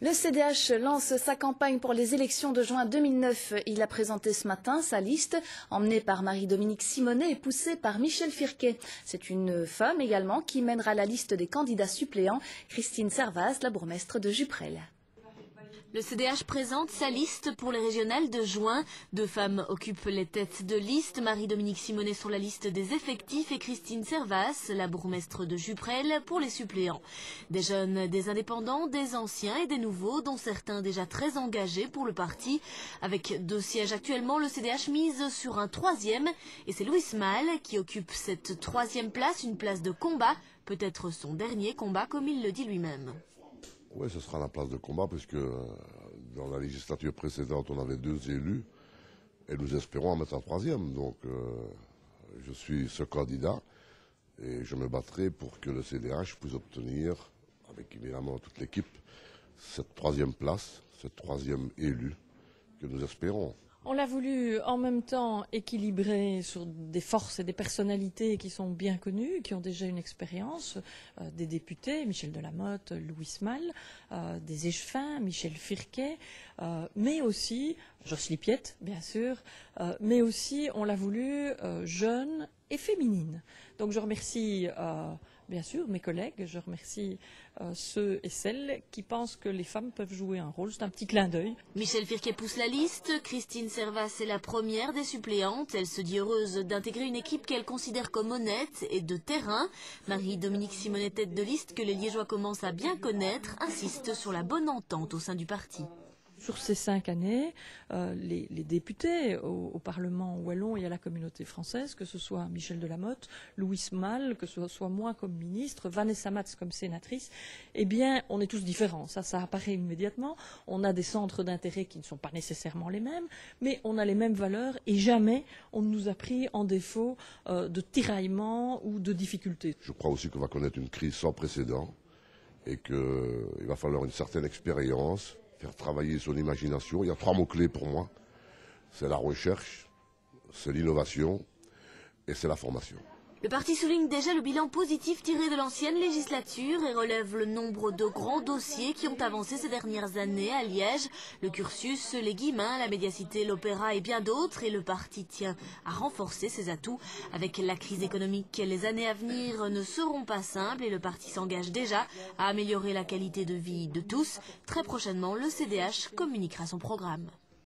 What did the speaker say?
Le CDH lance sa campagne pour les élections de juin 2009. Il a présenté ce matin sa liste, emmenée par Marie-Dominique Simonet et poussée par Michel Firquet. C'est une femme également qui mènera la liste des candidats suppléants, Christine Servaz, la bourgmestre de Juprel. Le CDH présente sa liste pour les régionales de juin. 2 femmes occupent les têtes de liste. Marie-Dominique Simonet sur la liste des effectifs et Christine Servaz, la bourgmestre de Juprel, pour les suppléants. Des jeunes, des indépendants, des anciens et des nouveaux, dont certains déjà très engagés pour le parti. Avec 2 sièges actuellement, le CDH mise sur un 3e. Et c'est Louis Malle qui occupe cette 3e place, une place de combat, peut-être son dernier combat comme il le dit lui-même. Oui, ce sera la place de combat puisque dans la législature précédente, on avait 2 élus et nous espérons en mettre un 3e. Donc, je suis ce candidat et je me battrai pour que le CDH puisse obtenir, avec évidemment toute l'équipe, cette 3e place, cette 3e élu que nous espérons. On l'a voulu en même temps équilibrer sur des forces et des personnalités qui sont bien connues, qui ont déjà une expérience, des députés, Michel Delamotte, Louis Malle, des échevins, Michel Firquet, mais aussi, Jocelyne Piette, bien sûr, mais aussi, on l'a voulu jeune et féminine. Donc je remercie bien sûr mes collègues, je remercie ceux et celles qui pensent que les femmes peuvent jouer un rôle. C'est un petit clin d'œil. Michel Firquet pousse la liste. Christine Servaz est la première des suppléantes. Elle se dit heureuse d'intégrer une équipe qu'elle considère comme honnête et de terrain. Marie-Dominique Simonet, tête de liste que les Liégeois commencent à bien connaître, insiste sur la bonne entente au sein du parti. Sur ces 5 années, les députés au Parlement wallon et à la communauté française, que ce soit Michel Delamotte, Louis Malle, que ce soit moi comme ministre, Vanessa Matz comme sénatrice, eh bien, on est tous différents. Ça apparaît immédiatement. On a des centres d'intérêt qui ne sont pas nécessairement les mêmes, mais on a les mêmes valeurs et jamais on ne nous a pris en défaut de tiraillements ou de difficultés. Je crois aussi qu'on va connaître une crise sans précédent et qu'il va falloir une certaine expérience, faire travailler son imagination. Il y a 3 mots-clés pour moi. C'est la recherche, c'est l'innovation et c'est la formation. Le parti souligne déjà le bilan positif tiré de l'ancienne législature et relève le nombre de grands dossiers qui ont avancé ces dernières années à Liège. Le cursus, les Guillemins, la médiacité, l'opéra et bien d'autres. Et le parti tient à renforcer ses atouts. Avec la crise économique, les années à venir ne seront pas simples et le parti s'engage déjà à améliorer la qualité de vie de tous. Très prochainement, le CDH communiquera son programme.